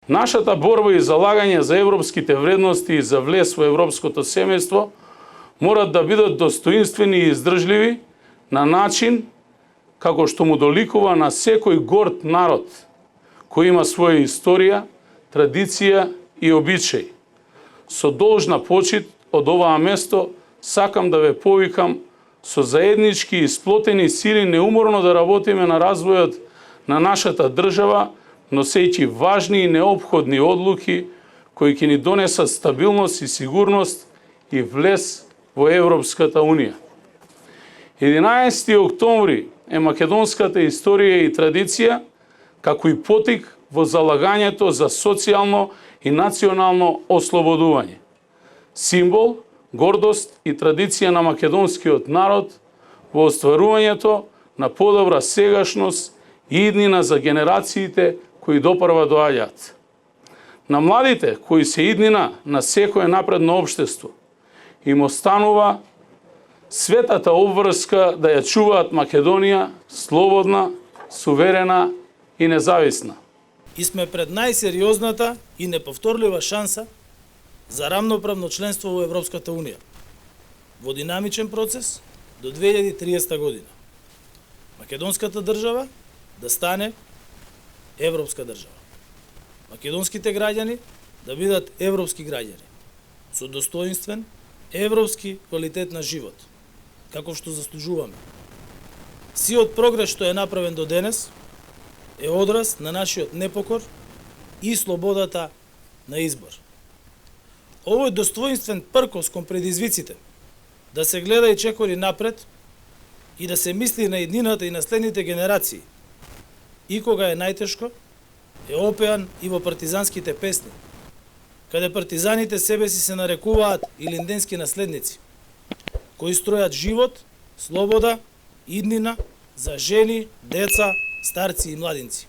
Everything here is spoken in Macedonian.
Нашата борба и залагање за европските вредности и за влез во европското семејство морат да бидат достоинствени и издржливи на начин како што му доликува на секој горд народ кој има своја историја, традиција и обичаи. Со должна почит од оваа место сакам да ве повикам со заеднички и сплотени сили неуморно да работиме на развојот на нашата држава, носејќи важни и неопходни одлуки кои ќе ни донесат стабилност и сигурност и влез во Европската Унија. 11. октомври е македонската историја и традиција, како и потик во залагањето за социјално и национално ослободување. Символ, гордост и традиција на македонскиот народ во остварувањето на подобра сегашност и иднина за генерациите кои допрва доаѓаат. На младите кои се иднина на секое напредно општество им останува светата обврска да ја чуваат Македонија слободна, суверена и независна. И сме пред најсериозната и неповторлива шанса за рамноправно членство во Европската Унија во динамичен процес до 2030 година. Македонската држава да стане европска држава. Македонските граѓани да бидат европски граѓани со достоинствен европски квалитет на живот, како што заслужуваме. Сиот прогрес што е направен до денес е одраз на нашиот непокор и слободата на избор. Овој достоинствен пркос кон предизвиците да се гледа и чекори напред и да се мисли на иднината и наследните генерации и кога е најтешко, е опеан и во партизанските песни, каде партизаните себе си се нарекуваат илинденски наследници, кои стројат живот, слобода, иднина за жени, деца, старци и младинци.